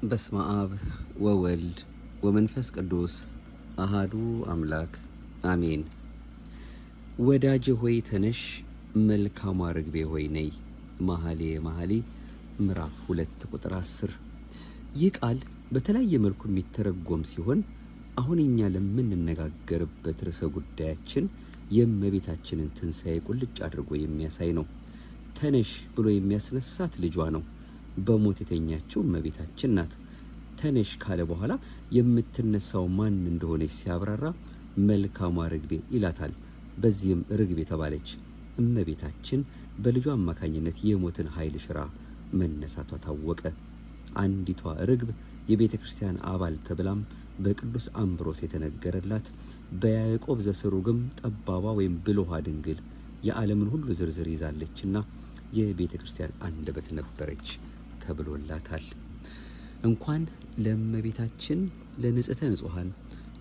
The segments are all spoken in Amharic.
በስመ አብ ወወልድ ወመንፈስ ቅዱስ አሃዱ አምላክ አሜን። ወዳጄ ሆይ ተነሽ፣ መልካሟ ርግቤ ሆይ ነይ። መኃልየ መኃልይ ምዕራፍ 2 ቁጥር 10። ይህ ቃል በተለያየ መልኩ የሚተረጎም ሲሆን አሁን እኛ ለምንነጋገርበት ርዕሰ ጉዳያችን የእመቤታችንን ትንሣኤ ቁልጭ አድርጎ የሚያሳይ ነው። ተነሽ ብሎ የሚያስነሳት ልጇ ነው። በሞት የተኛችው እመቤታችን ናት። ተነሽ ካለ በኋላ የምትነሳው ማን እንደሆነች ሲያብራራ መልካሟ ርግቤ ይላታል። በዚህም ርግቤ የተባለች እመቤታችን በልጇ አማካኝነት የሞትን ኃይል ሽራ መነሳቷ ታወቀ። አንዲቷ ርግብ የቤተ ክርስቲያን አባል ተብላም በቅዱስ አምብሮስ የተነገረላት በያዕቆብ ዘስሩግም ጠባቧ ወይም ብልኋ ድንግል የዓለምን ሁሉ ዝርዝር ይዛለችና የቤተ ክርስቲያን አንደበት ነበረች ተብሎላታል። እንኳን ለእመቤታችን ለንጽሕተ ንጹሐን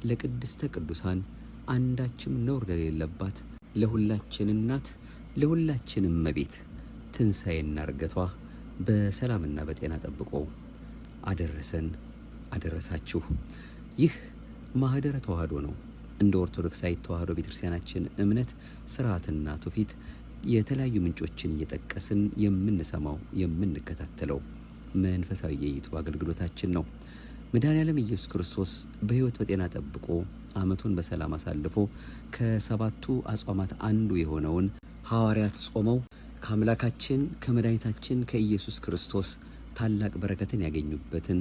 ለቅድስተ ቅዱሳን አንዳችም ነውር ለሌለባት ለሁላችን እናት ለሁላችን እመቤት ትንሣኤና ዕርገቷ በሰላምና በጤና ጠብቆ አደረሰን አደረሳችሁ። ይህ ማኅደረ ተዋሕዶ ነው። እንደ ኦርቶዶክሳዊት ተዋሕዶ ቤተክርስቲያናችን እምነት ስርዓትና ትውፊት የተለያዩ ምንጮችን እየጠቀስን የምንሰማው የምንከታተለው መንፈሳዊ የዩቱብ አገልግሎታችን ነው። መድኃኔዓለም ኢየሱስ ክርስቶስ በሕይወት በጤና ጠብቆ ዓመቱን በሰላም አሳልፎ ከሰባቱ አጽዋማት አንዱ የሆነውን ሐዋርያት ጾመው ከአምላካችን ከመድኃኒታችን ከኢየሱስ ክርስቶስ ታላቅ በረከትን ያገኙበትን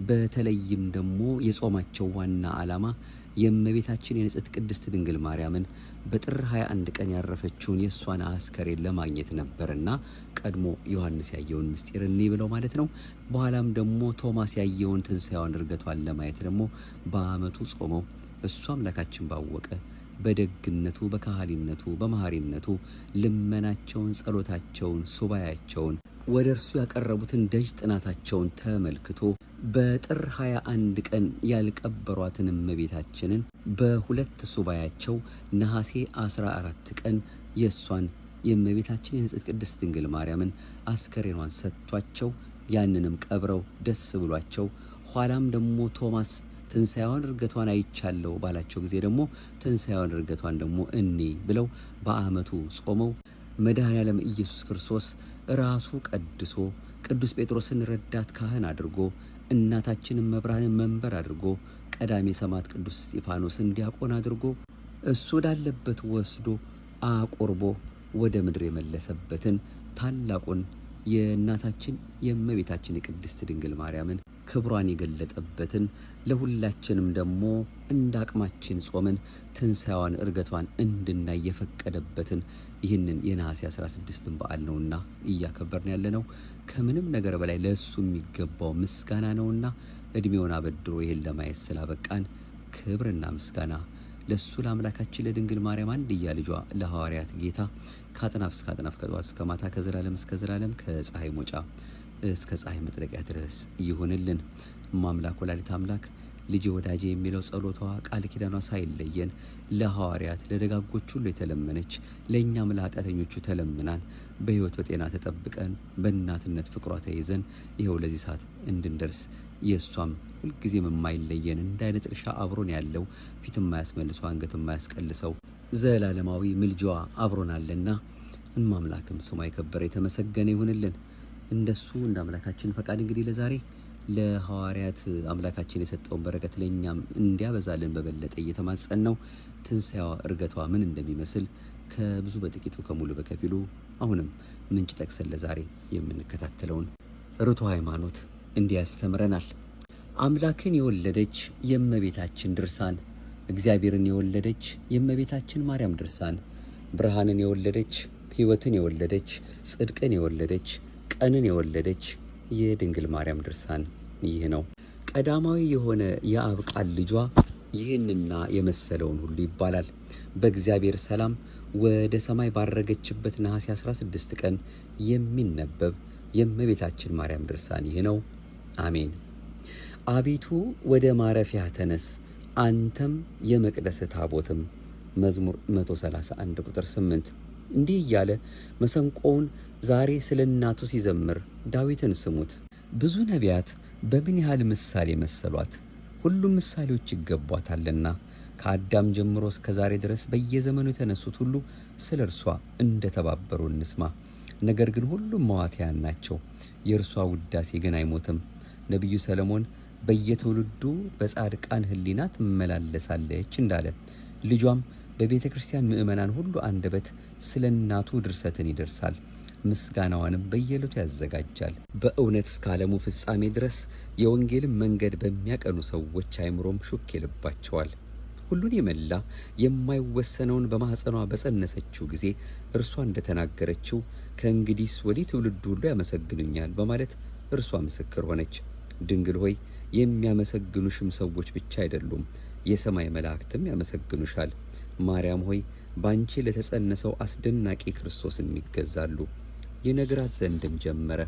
በተለይም ደግሞ የጾማቸው ዋና ዓላማ የእመቤታችን የንጽሕት ቅድስት ድንግል ማርያምን በጥር 21 ቀን ያረፈችውን የእሷን አስከሬን ለማግኘት ነበርና ቀድሞ ዮሐንስ ያየውን ምስጢር እንይ ብለው ማለት ነው። በኋላም ደግሞ ቶማስ ያየውን ትንሣኤዋን ዕርገቷን ለማየት ደግሞ በዓመቱ ጾመው እሱ አምላካችን ባወቀ በደግነቱ በካህሊነቱ በመሐሪነቱ ልመናቸውን ጸሎታቸውን ሱባኤያቸውን ወደ እርሱ ያቀረቡትን ደጅ ጥናታቸውን ተመልክቶ በጥር 21 ቀን ያልቀበሯትን እመቤታችንን በሁለት ሱባኤያቸው ነሐሴ 14 ቀን የእሷን የእመቤታችን የንጽሕት ቅድስት ድንግል ማርያምን አስከሬኗን ሰጥቷቸው ያንንም ቀብረው ደስ ብሏቸው ኋላም ደግሞ ቶማስ ትንሣኤዋን ዕርገቷን አይቻለሁ ባላቸው ጊዜ ደግሞ ትንሣኤዋን ዕርገቷን ደግሞ እኔ ብለው በዓመቱ ጾመው መድኃኔዓለም ኢየሱስ ክርስቶስ ራሱ ቀድሶ ቅዱስ ጴጥሮስን ረዳት ካህን አድርጎ እናታችንን መብርሃንን መንበር አድርጎ ቀዳሜ ሰማዕት ቅዱስ እስጢፋኖስን ዲያቆን አድርጎ እሱ ወዳለበት ወስዶ አቆርቦ ወደ ምድር የመለሰበትን ታላቁን የእናታችን የእመቤታችን የቅድስት ድንግል ማርያምን ክብሯን የገለጠበትን ለሁላችንም ደግሞ እንደ አቅማችን ጾመን ትንሣኤዋን ዕርገቷን እንድናይ የፈቀደበትን ይህንን የነሐሴ 16ን በዓል ነውና እያከበርን ያለነው። ከምንም ነገር በላይ ለእሱ የሚገባው ምስጋና ነውና ዕድሜውን አበድሮ ይህን ለማየት ስላበቃን ክብርና ምስጋና ለእሱ ለአምላካችን ለድንግል ማርያም አንድያ ልጇ ለሐዋርያት ጌታ ከአጥናፍ እስከ አጥናፍ ከጠዋት እስከ ማታ ከዘላለም እስከ ዘላለም ከፀሐይ መውጫ እስከ ፀሐይ መጥለቂያ ድረስ ይሁንልን። እማምላክ ወላዲተ አምላክ ልጄ ወዳጄ የሚለው ጸሎቷ ቃል ኪዳኗ ሳይለየን ለሐዋርያት ለደጋጎች ሁሉ የተለመነች ለእኛም ለኃጢአተኞቹ ተለምናን በሕይወት በጤና ተጠብቀን በእናትነት ፍቅሯ ተይዘን ይኸው ለዚህ ሰዓት እንድንደርስ የእሷም ሁልጊዜም የማይለየን እንደ አይነ ጥቅሻ አብሮን ያለው ፊት የማያስመልሰው አንገት የማያስቀልሰው ዘላለማዊ ምልጃዋ አብሮናልና እማምላክም ስሟ የከበረ የተመሰገነ ይሁንልን። እንደሱ እንደ አምላካችን ፈቃድ እንግዲህ ለዛሬ ለሐዋርያት አምላካችን የሰጠውን በረከት ለእኛም እንዲያበዛልን በበለጠ እየተማጸን ነው። ትንሣኤዋ ዕርገቷ ምን እንደሚመስል ከብዙ በጥቂቱ ከሙሉ በከፊሉ አሁንም ምንጭ ጠቅሰን ለዛሬ የምንከታተለውን ርቱዕ ሃይማኖት እንዲህ ያስተምረናል። አምላክን የወለደች የእመቤታችን ድርሳን፣ እግዚአብሔርን የወለደች የእመቤታችን ማርያም ድርሳን፣ ብርሃንን የወለደች ሕይወትን የወለደች ጽድቅን የወለደች ቀንን የወለደች የድንግል ማርያም ድርሳን ይህ ነው። ቀዳማዊ የሆነ የአብ ቃል ልጇ ይህንና የመሰለውን ሁሉ ይባላል። በእግዚአብሔር ሰላም ወደ ሰማይ ባረገችበት ነሐሴ 16 ቀን የሚነበብ የእመቤታችን ማርያም ድርሳን ይህ ነው። አሜን። አቤቱ ወደ ማረፊያ ተነስ፣ አንተም የመቅደስ ታቦትም። መዝሙር 131 ቁጥር 8። እንዲህ እያለ መሰንቆውን ዛሬ ስለ እናቱ ሲዘምር ዳዊትን ስሙት። ብዙ ነቢያት በምን ያህል ምሳሌ መሰሏት! ሁሉም ምሳሌዎች ይገቧታልና። ከአዳም ጀምሮ እስከ ዛሬ ድረስ በየዘመኑ የተነሱት ሁሉ ስለ እርሷ እንደ ተባበሩ እንስማ። ነገር ግን ሁሉም መዋቲያን ናቸው፣ የእርሷ ውዳሴ ግን አይሞትም። ነቢዩ ሰለሞን በየትውልዱ በጻድቃን ሕሊና ትመላለሳለች እንዳለ፣ ልጇም በቤተ ክርስቲያን ምእመናን ሁሉ አንደበት ስለ እናቱ ድርሰትን ይደርሳል፣ ምስጋናዋንም በየዕለቱ ያዘጋጃል። በእውነት እስከ ዓለሙ ፍጻሜ ድረስ የወንጌልን መንገድ በሚያቀኑ ሰዎች አይምሮም ሹክ ይልባቸዋል። ሁሉን የመላ የማይወሰነውን በማኅፀኗ በጸነሰችው ጊዜ እርሷ እንደተናገረችው ከእንግዲህስ ወዲህ ትውልዱ ሁሉ ያመሰግኑኛል በማለት እርሷ ምስክር ሆነች። ድንግል ሆይ የሚያመሰግኑሽም ሰዎች ብቻ አይደሉም፣ የሰማይ መላእክትም ያመሰግኑሻል። ማርያም ሆይ ባንቺ ለተጸነሰው አስደናቂ ክርስቶስም ይገዛሉ። ይነግራት ዘንድም ጀመረ።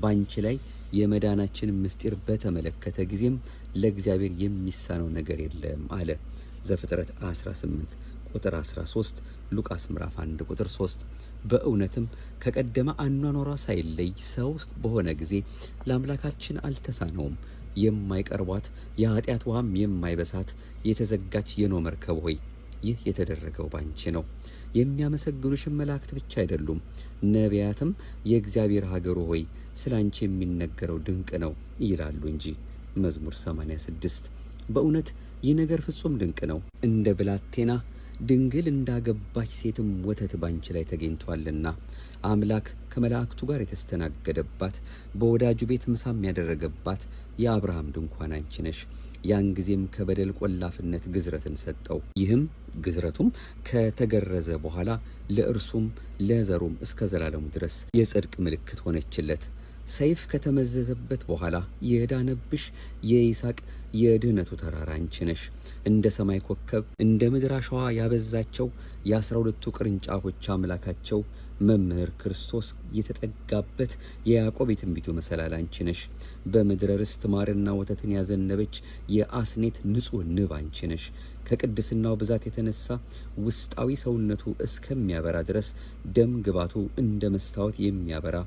ባንቺ ላይ የመዳናችን ምስጢር በተመለከተ ጊዜም ለእግዚአብሔር የሚሳነው ነገር የለም አለ። ዘፍጥረት 18 ቁጥር 13፣ ሉቃስ ምዕራፍ 1 ቁጥር 3። በእውነትም ከቀደመ አኗኗሯ ሳይለይ ሰው በሆነ ጊዜ ለአምላካችን አልተሳነውም። የማይቀርቧት የኃጢአት ውሃም የማይበሳት የተዘጋች የኖህ መርከብ ሆይ ይህ የተደረገው ባንቺ ነው። የሚያመሰግኑሽን መላእክት ብቻ አይደሉም፣ ነቢያትም የእግዚአብሔር ሀገሩ ሆይ ስለ አንቺ የሚነገረው ድንቅ ነው ይላሉ እንጂ። መዝሙር 86። በእውነት ይህ ነገር ፍጹም ድንቅ ነው። እንደ ብላቴና ድንግል እንዳገባች ሴትም ወተት ባንቺ ላይ ተገኝቷልና አምላክ ከመላእክቱ ጋር የተስተናገደባት በወዳጁ ቤት ምሳም ያደረገባት የአብርሃም ድንኳን አንቺ ነሽ። ያን ጊዜም ከበደል ቆላፍነት ግዝረትን ሰጠው። ይህም ግዝረቱም ከተገረዘ በኋላ ለእርሱም ለዘሩም እስከ ዘላለሙ ድረስ የጽድቅ ምልክት ሆነችለት። ሰይፍ ከተመዘዘበት በኋላ የዳነብሽ የይስሐቅ የድህነቱ ተራራ አንቺ ነሽ። እንደ ሰማይ ኮከብ እንደ ምድር አሸዋ ያበዛቸው የ12ቱ ቅርንጫፎች አምላካቸው መምህር ክርስቶስ የተጠጋበት የያዕቆብ የትንቢቱ መሰላል አንቺ ነሽ። በምድረ ርስት ማርና ወተትን ያዘነበች የአስኔት ንጹሕ ንብ አንቺ ነሽ። ከቅድስናው ብዛት የተነሳ ውስጣዊ ሰውነቱ እስከሚያበራ ድረስ ደም ግባቱ እንደ መስታወት የሚያበራ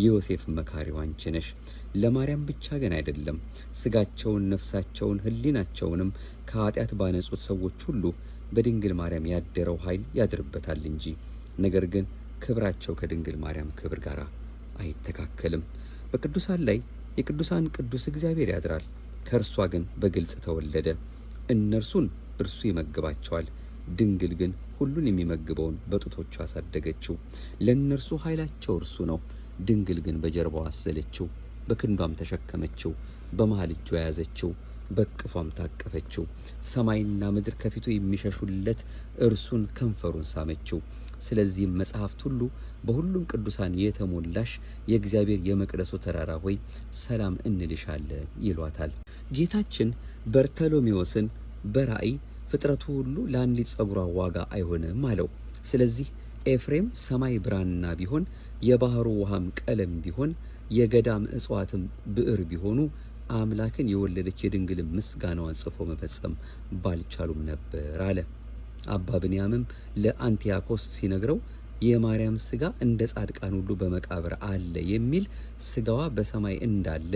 የዮሴፍ መካሪው አንቺ ነሽ። ለማርያም ብቻ ግን አይደለም፣ ስጋቸውን፣ ነፍሳቸውን፣ ሕሊናቸውንም ከኃጢአት ባነጹት ሰዎች ሁሉ በድንግል ማርያም ያደረው ኃይል ያድርበታል እንጂ። ነገር ግን ክብራቸው ከድንግል ማርያም ክብር ጋር አይተካከልም። በቅዱሳን ላይ የቅዱሳን ቅዱስ እግዚአብሔር ያድራል። ከእርሷ ግን በግልጽ ተወለደ። እነርሱን እርሱ ይመግባቸዋል። ድንግል ግን ሁሉን የሚመግበውን በጡቶቿ አሳደገችው። ለእነርሱ ኃይላቸው እርሱ ነው። ድንግል ግን በጀርባዋ አዘለችው፣ በክንዷም ተሸከመችው፣ በመሃል እጇ ያዘችው፣ በቅፏም ታቀፈችው። ሰማይና ምድር ከፊቱ የሚሸሹለት እርሱን ከንፈሩን ሳመችው። ስለዚህም መጽሐፍት ሁሉ በሁሉም ቅዱሳን የተሞላሽ የእግዚአብሔር የመቅደሱ ተራራ ሆይ ሰላም እንልሻለን ይሏታል። ጌታችን በርተሎሜዎስን በራእይ ፍጥረቱ ሁሉ ለአንዲት ጸጉሯ ዋጋ አይሆንም አለው። ስለዚህ ኤፍሬም ሰማይ ብራና ቢሆን የባህሩ ውሃም ቀለም ቢሆን የገዳም እጽዋትም ብዕር ቢሆኑ አምላክን የወለደች የድንግል ምስጋናዋን ጽፎ መፈጸም ባልቻሉም ነበር አለ። አባ ብንያምም ለአንቲያኮስ ሲነግረው የማርያም ስጋ እንደ ጻድቃን ሁሉ በመቃብር አለ የሚል ስጋዋ በሰማይ እንዳለ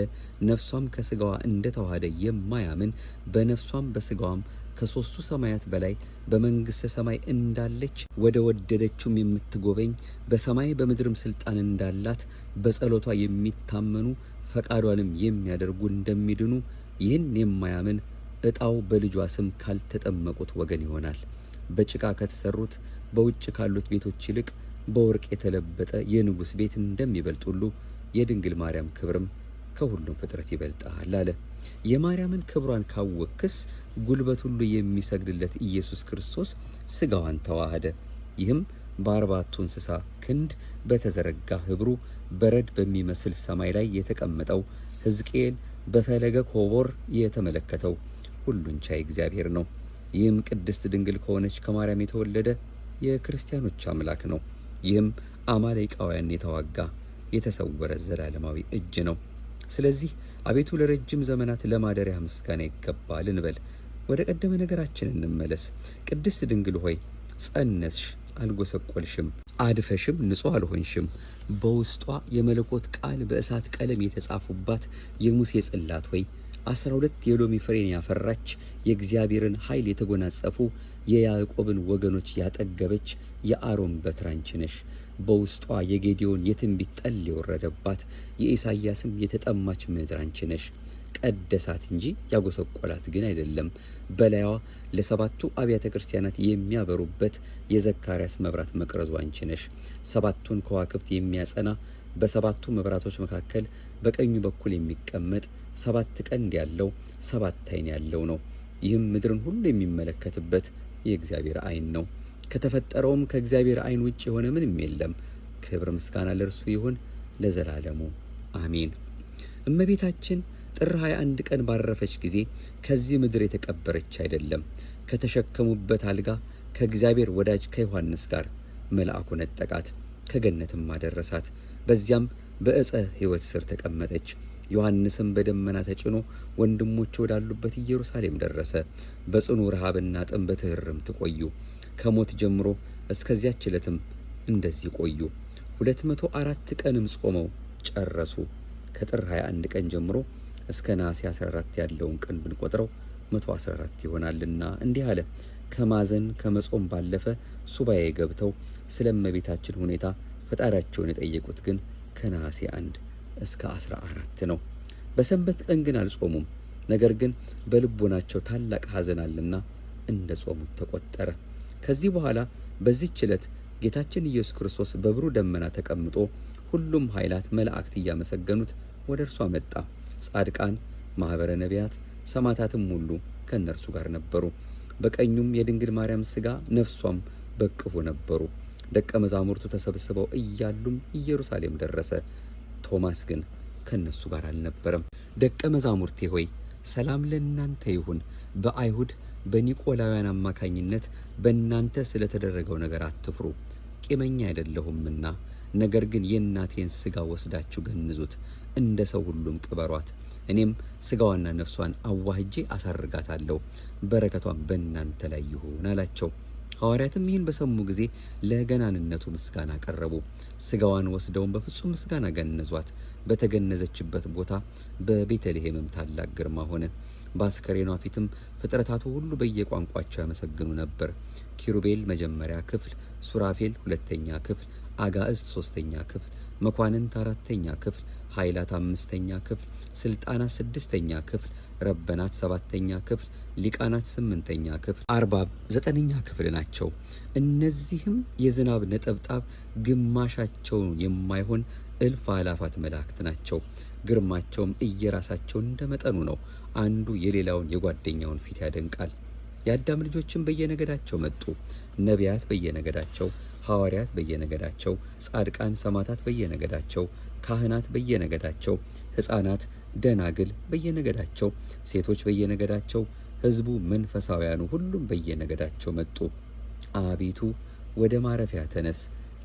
ነፍሷም ከስጋዋ እንደተዋሃደ የማያምን በነፍሷም በስጋዋም ከሶስቱ ሰማያት በላይ በመንግስተ ሰማይ እንዳለች ወደ ወደደችውም የምትጎበኝ በሰማይ በምድርም ስልጣን እንዳላት በጸሎቷ የሚታመኑ ፈቃዷንም የሚያደርጉ እንደሚድኑ ይህን የማያምን እጣው በልጇ ስም ካልተጠመቁት ወገን ይሆናል። በጭቃ ከተሰሩት በውጭ ካሉት ቤቶች ይልቅ በወርቅ የተለበጠ የንጉሥ ቤት እንደሚበልጥ ሁሉ የድንግል ማርያም ክብርም ከሁሉም ፍጥረት ይበልጣል አለ። የማርያምን ክብሯን ካወክስ ጉልበት ሁሉ የሚሰግድለት ኢየሱስ ክርስቶስ ስጋዋን ተዋህደ። ይህም በ4 እንስሳ ክንድ በተዘረጋ ህብሩ በረድ በሚመስል ሰማይ ላይ የተቀመጠው ሕዝቅኤል በፈለገ ኮቦር የተመለከተው ሁሉን ቻይ እግዚአብሔር ነው። ይህም ቅድስት ድንግል ከሆነች ከማርያም የተወለደ የክርስቲያኖች አምላክ ነው። ይህም አማሌቃውያን የተዋጋ የተሰወረ ዘላለማዊ እጅ ነው። ስለዚህ አቤቱ ለረጅም ዘመናት ለማደሪያ ምስጋና ይገባል እንበል። ወደ ቀደመ ነገራችን እንመለስ። ቅድስት ድንግል ሆይ ጸነስሽ፣ አልጎሰቆልሽም፣ አድፈሽም ንጹሕ አልሆንሽም። በውስጧ የመለኮት ቃል በእሳት ቀለም የተጻፉባት የሙሴ ጽላት ሆይ 12 የሎሚ ፍሬን ያፈራች የእግዚአብሔርን ኃይል የተጎናጸፉ የያዕቆብን ወገኖች ያጠገበች የአሮን በትር አንቺ ነሽ። በውስጧ የጌዴዎን የትንቢት ጠል የወረደባት የኢሳይያስም የተጠማች ምድር አንቺ ነሽ። ቀደሳት እንጂ ያጎሰቆላት ግን አይደለም። በላይዋ ለሰባቱ አብያተ ክርስቲያናት የሚያበሩበት የዘካርያስ መብራት መቅረዙ አንቺ ነሽ። ሰባቱን ከዋክብት የሚያጸና በሰባቱ መብራቶች መካከል በቀኙ በኩል የሚቀመጥ 7 ቀንድ ያለው 7 ዓይን ያለው ነው። ይህም ምድርን ሁሉ የሚመለከትበት የእግዚአብሔር ዓይን ነው። ከተፈጠረውም ከእግዚአብሔር ዓይን ውጭ የሆነ ምንም የለም። ክብር ምስጋና ለእርሱ ይሁን ለዘላለሙ አሜን። እመቤታችን ጥር 21 ቀን ባረፈች ጊዜ ከዚህ ምድር የተቀበረች አይደለም። ከተሸከሙበት አልጋ ከእግዚአብሔር ወዳጅ ከዮሐንስ ጋር መልአኩ ነጠቃት፣ ከገነትም አደረሳት። በዚያም በዕፀ ሕይወት ስር ተቀመጠች። ዮሐንስም በደመና ተጭኖ ወንድሞቹ ወዳሉበት ኢየሩሳሌም ደረሰ። በጽኑ ረሃብና ጥም በትሕርምት ቆዩ። ከሞት ጀምሮ እስከዚያች ዕለትም እንደዚህ ቆዩ። 204 ቀንም ጾመው ጨረሱ። ከጥር 21 ቀን ጀምሮ እስከ ነሐሴ 14 ያለውን ቀን ብንቆጥረው 114 ይሆናልና እንዲህ አለ። ከማዘን ከመጾም ባለፈ ሱባኤ ገብተው ስለ እመቤታችን ሁኔታ ፈጣሪያቸውን የጠየቁት ግን ከነሐሴ 1 እስከ 14 ነው። በሰንበት ቀን ግን አልጾሙም። ነገር ግን በልቦናቸው ታላቅ ሐዘን አለና እንደ ጾሙት ተቆጠረ። ከዚህ በኋላ በዚህች ዕለት ጌታችን ኢየሱስ ክርስቶስ በብሩህ ደመና ተቀምጦ ሁሉም ኃይላት መላእክት እያመሰገኑት ወደ እርሷ መጣ። ጻድቃን፣ ማኅበረ ነቢያት፣ ሰማዕታትም ሁሉ ከእነርሱ ጋር ነበሩ። በቀኙም የድንግል ማርያም ሥጋ ነፍሷም በቅፉ ነበሩ። ደቀ መዛሙርቱ ተሰብስበው እያሉም ኢየሩሳሌም ደረሰ። ቶማስ ግን ከእነሱ ጋር አልነበረም። ደቀ መዛሙርቴ ሆይ ሰላም ለእናንተ ይሁን። በአይሁድ በኒቆላውያን አማካኝነት በእናንተ ስለተደረገው ነገር አትፍሩ። ቂመኛ አይደለሁምና፣ ነገር ግን የእናቴን ሥጋ ወስዳችሁ ገንዙት፣ እንደ ሰው ሁሉም ቅበሯት። እኔም ሥጋዋና ነፍሷን አዋህጄ አሳርጋታለሁ፣ በረከቷን በእናንተ ላይ ይሁን አላቸው። ሐዋርያትም ይህን በሰሙ ጊዜ ለገናንነቱ ምስጋና ቀረቡ። ሥጋዋን ወስደውን በፍጹም ምስጋና ገነዟት። በተገነዘችበት ቦታ በቤተልሔምም ታላቅ ግርማ ሆነ። በአስከሬኗ ፊትም ፍጥረታቱ ሁሉ በየቋንቋቸው ያመሰግኑ ነበር። ኪሩቤል መጀመሪያ ክፍል፣ ሱራፌል ሁለተኛ ክፍል፣ አጋዕዝት ሦስተኛ ክፍል፣ መኳንንት አራተኛ ክፍል፣ ኃይላት አምስተኛ ክፍል፣ ስልጣናት ስድስተኛ ክፍል፣ ረበናት ሰባተኛ ክፍል፣ ሊቃናት ስምንተኛ ክፍል፣ አርባብ ዘጠነኛ ክፍል ናቸው። እነዚህም የዝናብ ነጠብጣብ ግማሻቸው የማይሆን እልፍ አላፋት መላእክት ናቸው። ግርማቸውም እየራሳቸው እንደ መጠኑ ነው። አንዱ የሌላውን የጓደኛውን ፊት ያደንቃል። የአዳም ልጆችም በየነገዳቸው መጡ። ነቢያት በየነገዳቸው፣ ሐዋርያት በየነገዳቸው፣ ጻድቃን ሰማዕታት በየነገዳቸው፣ ካህናት በየነገዳቸው፣ ሕፃናት ደናግል በየነገዳቸው፣ ሴቶች በየነገዳቸው፣ ሕዝቡ መንፈሳውያኑ ሁሉም በየነገዳቸው መጡ። አቤቱ ወደ ማረፊያ ተነስ፣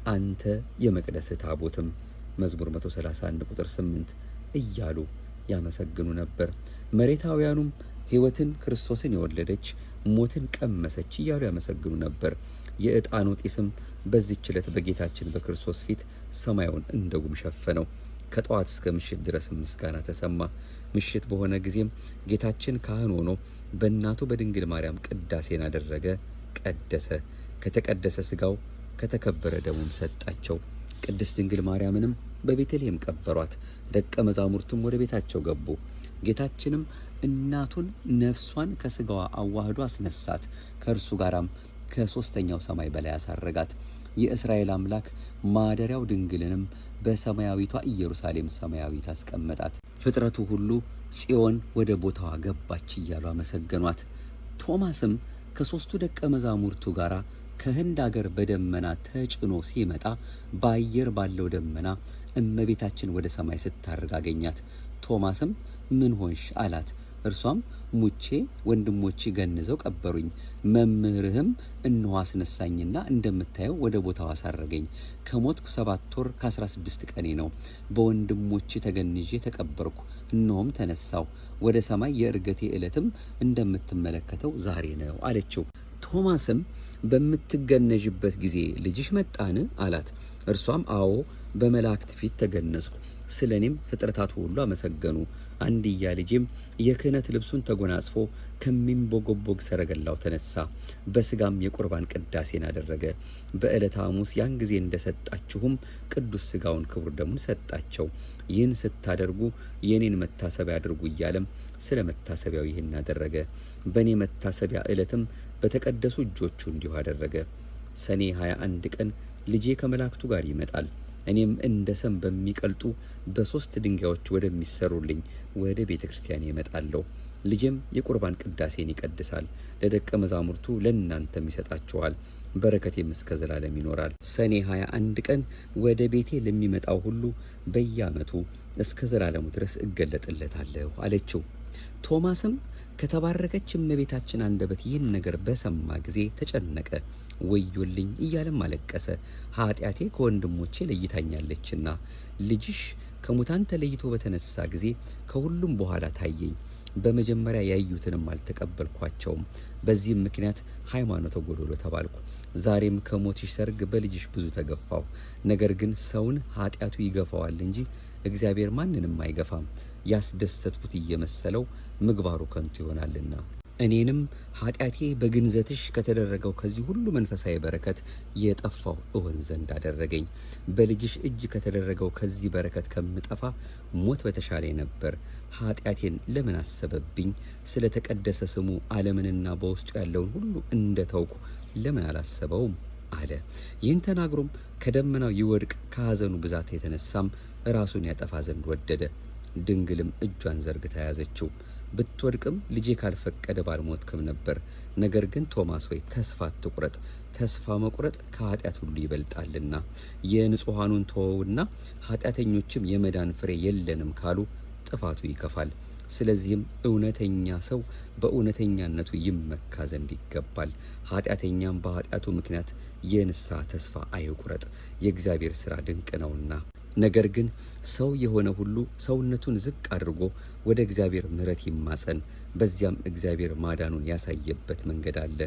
አንተ የመቅደስ ታቦትም መዝሙር 131 ቁጥር 8 እያሉ ያመሰግኑ ነበር። መሬታውያኑም ሕይወትን ክርስቶስን የወለደች ሞትን ቀመሰች እያሉ ያመሰግኑ ነበር። የዕጣኑ ጢስም በዚህች ዕለት በጌታችን በክርስቶስ ፊት ሰማዩን እንደ ጉም ሸፈነው። ከጠዋት እስከ ምሽት ድረስ ምስጋና ተሰማ። ምሽት በሆነ ጊዜም ጌታችን ካህን ሆኖ በእናቱ በድንግል ማርያም ቅዳሴን አደረገ፣ ቀደሰ። ከተቀደሰ ሥጋው ከተከበረ ደሙም ሰጣቸው። ቅድስት ድንግል ማርያምንም በቤተልሔም ቀበሯት። ደቀ መዛሙርቱም ወደ ቤታቸው ገቡ። ጌታችንም እናቱን ነፍሷን ከሥጋዋ አዋህዶ አስነሳት። ከእርሱ ጋራም ከሦስተኛው ሰማይ በላይ አሳረጋት። የእስራኤል አምላክ ማደሪያው ድንግልንም በሰማያዊቷ ኢየሩሳሌም ሰማያዊት አስቀመጣት። ፍጥረቱ ሁሉ ጽዮን ወደ ቦታዋ ገባች እያሉ አመሰገኗት። ቶማስም ከሦስቱ ደቀ መዛሙርቱ ጋር ከህንድ አገር በደመና ተጭኖ ሲመጣ በአየር ባለው ደመና እመቤታችን ወደ ሰማይ ስታርግ አገኛት። ቶማስም ምን ሆንሽ አላት። እርሷም ሙቼ ወንድሞቼ ገንዘው ቀበሩኝ፣ መምህርህም እነሆ አስነሳኝና እንደምታየው ወደ ቦታው አሳረገኝ። ከሞትኩ 7 ወር ከ16 ቀኔ ነው። በወንድሞቼ ተገንዤ ተቀበርኩ፣ እነሆም ተነሳው። ወደ ሰማይ የእርገቴ ዕለትም እንደምትመለከተው ዛሬ ነው አለችው። ቶማስም በምትገነዥበት ጊዜ ልጅሽ መጣን አላት። እርሷም አዎ በመላእክት ፊት ተገነዝኩ፣ ስለ እኔም ፍጥረታቱ ሁሉ አመሰገኑ። አንድያ ልጄም የክህነት ልብሱን ተጎናጽፎ ከሚንቦገቦግ ሰረገላው ተነሳ፣ በስጋም የቁርባን ቅዳሴን አደረገ። በዕለተ ሐሙስ ያን ጊዜ እንደሰጣችሁም ቅዱስ ስጋውን ክቡር ደሙን ሰጣቸው። ይህን ስታደርጉ የኔን መታሰቢያ አድርጉ እያለም ስለ መታሰቢያው ይህን አደረገ። በእኔ መታሰቢያ ዕለትም በተቀደሱ እጆቹ እንዲሁ አደረገ። ሰኔ 21 ቀን ልጄ ከመላእክቱ ጋር ይመጣል። እኔም እንደ ሰም በሚቀልጡ በ3 ድንጋዮች ወደሚሰሩልኝ ወደ ቤተ ክርስቲያን ይመጣለሁ። ልጄም የቁርባን ቅዳሴን ይቀድሳል፣ ለደቀ መዛሙርቱ ለእናንተም ይሰጣቸዋል። በረከቴም እስከ ዘላለም ይኖራል። ሰኔ 21 ቀን ወደ ቤቴ ለሚመጣው ሁሉ በየዓመቱ እስከ ዘላለሙ ድረስ እገለጥለታለሁ አለችው። ቶማስም ከተባረከች እመቤታችን አንደበት ይህን ነገር በሰማ ጊዜ ተጨነቀ፣ ወዮልኝ እያለም አለቀሰ። ኃጢአቴ ከወንድሞቼ ለይታኛለችና ልጅሽ ከሙታን ተለይቶ በተነሳ ጊዜ ከሁሉም በኋላ ታየኝ። በመጀመሪያ ያዩትንም አልተቀበልኳቸውም። በዚህም ምክንያት ሃይማኖተ ጎዶሎ ተባልኩ። ዛሬም ከሞትሽ ሰርግ በልጅሽ ብዙ ተገፋው። ነገር ግን ሰውን ኃጢአቱ ይገፋዋል እንጂ እግዚአብሔር ማንንም አይገፋም። ያስደሰትኩት እየመሰለው ምግባሩ ከንቱ ይሆናልና እኔንም ኃጢአቴ በግንዘትሽ ከተደረገው ከዚህ ሁሉ መንፈሳዊ በረከት የጠፋው እሆን ዘንድ አደረገኝ። በልጅሽ እጅ ከተደረገው ከዚህ በረከት ከምጠፋ ሞት በተሻለ ነበር። ኃጢአቴን ለምን አሰበብኝ? ስለ ተቀደሰ ስሙ ዓለምንና በውስጡ ያለውን ሁሉ እንደ ተውኩ ለምን አላሰበውም አለ። ይህን ተናግሮም ከደመናው ይወድቅ ከሐዘኑ ብዛት የተነሳም ራሱን ያጠፋ ዘንድ ወደደ። ድንግልም እጇን ዘርግታ ያዘችው። ብትወድቅም ልጄ ካልፈቀደ ባልሞትክም ነበር። ነገር ግን ቶማስ ሆይ ተስፋ አትቁረጥ፣ ተስፋ መቁረጥ ከኃጢአት ሁሉ ይበልጣልና። የንጹሐኑን ተወውና ኃጢአተኞችም የመዳን ፍሬ የለንም ካሉ ጥፋቱ ይከፋል። ስለዚህም እውነተኛ ሰው በእውነተኛነቱ ይመካ ዘንድ ይገባል። ኃጢአተኛም በኃጢአቱ ምክንያት የንስሐ ተስፋ አይቁረጥ፣ የእግዚአብሔር ሥራ ድንቅ ነውና። ነገር ግን ሰው የሆነ ሁሉ ሰውነቱን ዝቅ አድርጎ ወደ እግዚአብሔር ምሕረት ይማጸን፣ በዚያም እግዚአብሔር ማዳኑን ያሳየበት መንገድ አለ።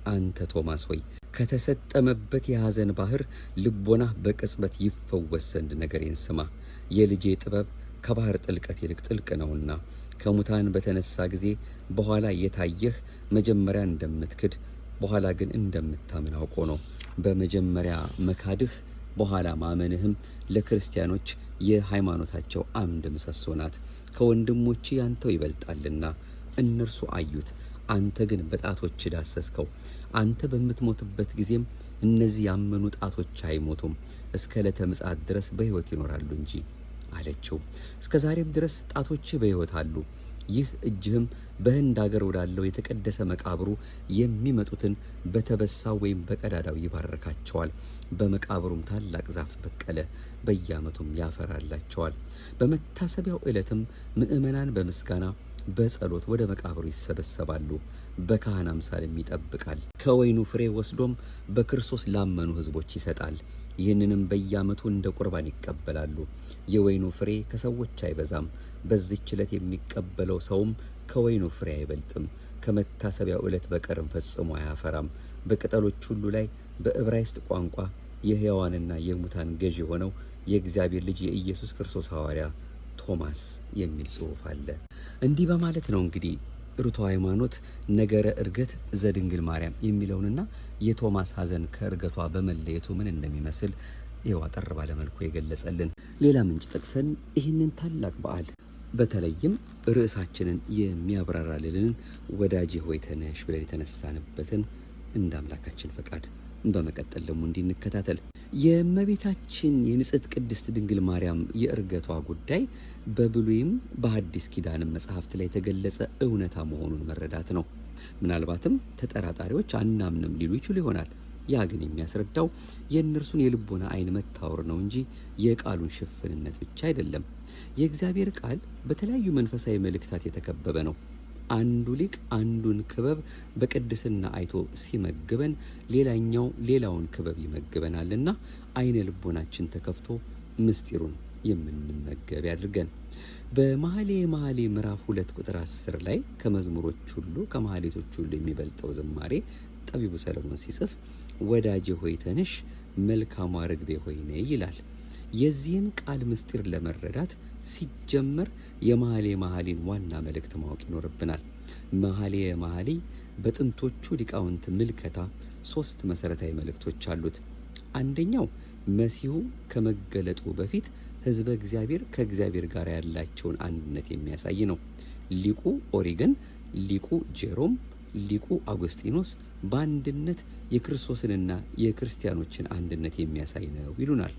አንተ ቶማስ ሆይ ከተሰጠመበት የሐዘን ባህር ልቦናህ በቅጽበት ይፈወስ ዘንድ ነገሬን ስማ። የልጄ ጥበብ ከባህር ጥልቀት ይልቅ ጥልቅ ነውና ከሙታን በተነሳ ጊዜ በኋላ የታየህ መጀመሪያ እንደምትክድ በኋላ ግን እንደምታምን አውቆ ነው። በመጀመሪያ መካድህ በኋላ ማመንህም ለክርስቲያኖች የሃይማኖታቸው አምድ ምሰሶ ናት። ከወንድሞች ያንተው ይበልጣልና እነርሱ አዩት፣ አንተ ግን በጣቶች ዳሰስከው። አንተ በምትሞትበት ጊዜም እነዚህ ያመኑ ጣቶች አይሞቱም፣ እስከ ዕለተ ምጽአት ድረስ በሕይወት ይኖራሉ እንጂ አለችው። እስከ ዛሬም ድረስ ጣቶችህ በሕይወት አሉ። ይህ እጅህም በህንድ አገር ወዳለው የተቀደሰ መቃብሩ የሚመጡትን በተበሳው ወይም በቀዳዳው ይባርካቸዋል። በመቃብሩም ታላቅ ዛፍ በቀለ፣ በየዓመቱም ያፈራላቸዋል። በመታሰቢያው ዕለትም ምእመናን በምስጋና በጸሎት ወደ መቃብሩ ይሰበሰባሉ። በካህን አምሳልም ይጠብቃል። ከወይኑ ፍሬ ወስዶም በክርስቶስ ላመኑ ሕዝቦች ይሰጣል። ይህንንም በየዓመቱ እንደ ቁርባን ይቀበላሉ። የወይኑ ፍሬ ከሰዎች አይበዛም። በዚህች ዕለት የሚቀበለው ሰውም ከወይኑ ፍሬ አይበልጥም። ከመታሰቢያው ዕለት በቀርም ፈጽሞ አያፈራም። በቅጠሎች ሁሉ ላይ በዕብራይስጥ ቋንቋ የሕያዋንና የሙታን ገዥ የሆነው የእግዚአብሔር ልጅ የኢየሱስ ክርስቶስ ሐዋርያ ቶማስ የሚል ጽሑፍ አለ። እንዲህ በማለት ነው እንግዲህ ርቱዐ ሃይማኖት ነገረ ዕርገት ዘድንግል ማርያም የሚለውንና የቶማስ ሐዘን ከዕርገቷ በመለየቱ ምን እንደሚመስል ይኸው አጠር ባለመልኩ የገለጸልን። ሌላ ምንጭ ጠቅሰን ይህንን ታላቅ በዓል በተለይም ርዕሳችንን የሚያብራራልንን ወዳጄ ሆይ ተነሽ ብለን የተነሳንበትን እንደ አምላካችን ፈቃድ በመቀጠል ደግሞ እንዲንከታተል የእመቤታችን የንጽሕት ቅድስት ድንግል ማርያም የዕርገቷ ጉዳይ በብሉይም በሐዲስ ኪዳንም መጽሐፍት ላይ የተገለጸ እውነታ መሆኑን መረዳት ነው። ምናልባትም ተጠራጣሪዎች አናምንም ሊሉ ይችሉ ይሆናል። ያ ግን የሚያስረዳው የእነርሱን የልቦና ዓይን መታወር ነው እንጂ የቃሉን ሽፍንነት ብቻ አይደለም። የእግዚአብሔር ቃል በተለያዩ መንፈሳዊ መልእክታት የተከበበ ነው። አንዱ ሊቅ አንዱን ክበብ በቅድስና አይቶ ሲመግበን ሌላኛው ሌላውን ክበብ ይመግበናልና ዓይነ ልቦናችን ተከፍቶ ምስጢሩን የምንመገብ ያድርገን። በመኃልየ ምዕራፍ 2 ቁጥር 10 ላይ ከመዝሙሮች ሁሉ ከመኃልዮቶች ሁሉ የሚበልጠው ዝማሬ ጠቢቡ ሰለሞን ሲጽፍ ወዳጄ ሆይ ተነሽ፣ መልካሟ ርግቤ ሆይ ነይ ይላል። የዚህን ቃል ምስጢር ለመረዳት ሲጀመር የመኃልየ መኃልይን ዋና መልእክት ማወቅ ይኖርብናል። መኃልየ መኃልይ በጥንቶቹ ሊቃውንት ምልከታ 3 መሰረታዊ መልእክቶች አሉት። አንደኛው መሲሁ ከመገለጡ በፊት ሕዝበ እግዚአብሔር ከእግዚአብሔር ጋር ያላቸውን አንድነት የሚያሳይ ነው። ሊቁ ኦሪገን፣ ሊቁ ጄሮም፣ ሊቁ አጉስጢኖስ በአንድነት የክርስቶስንና የክርስቲያኖችን አንድነት የሚያሳይ ነው ይሉናል።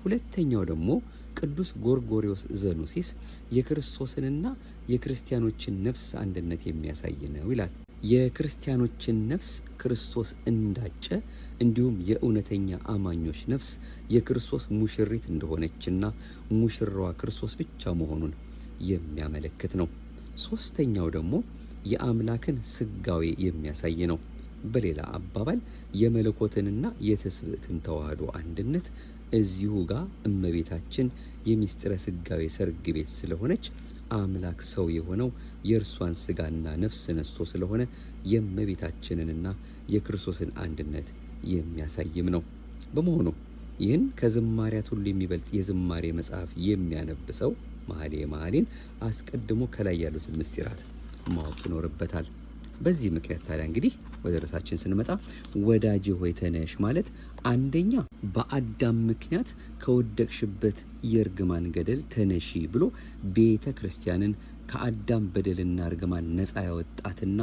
ሁለተኛው ደግሞ ቅዱስ ጎርጎርዮስ ዘኑሲስ የክርስቶስንና የክርስቲያኖችን ነፍስ አንድነት የሚያሳይ ነው ይላል። የክርስቲያኖችን ነፍስ ክርስቶስ እንዳጨ እንዲሁም የእውነተኛ አማኞች ነፍስ የክርስቶስ ሙሽሪት እንደሆነችና ሙሽራዋ ክርስቶስ ብቻ መሆኑን የሚያመለክት ነው። ሶስተኛው ደግሞ የአምላክን ስጋዌ የሚያሳይ ነው። በሌላ አባባል የመለኮትንና የትስብእትን ተዋህዶ አንድነት እዚሁ ጋር እመቤታችን የሚስጥረ ስጋዌ ሰርግ ቤት ስለሆነች አምላክ ሰው የሆነው የእርሷን ስጋና ነፍስ ነስቶ ስለሆነ የእመቤታችንንና የክርስቶስን አንድነት የሚያሳይም ነው። በመሆኑ ይህን ከዝማሪያት ሁሉ የሚበልጥ የዝማሬ መጽሐፍ የሚያነብ ሰው መኃልየ መኃልይን አስቀድሞ ከላይ ያሉትን ምስጢራት ማወቅ ይኖርበታል። በዚህ ምክንያት ታዲያ እንግዲህ ወደ ርዕሳችን ስንመጣ ወዳጄ ሆይ ተነሽ ማለት አንደኛ በአዳም ምክንያት ከወደቅሽበት የእርግማን ገደል ተነሺ ብሎ ቤተ ክርስቲያንን ከአዳም በደልና እርግማን ነፃ ያወጣትና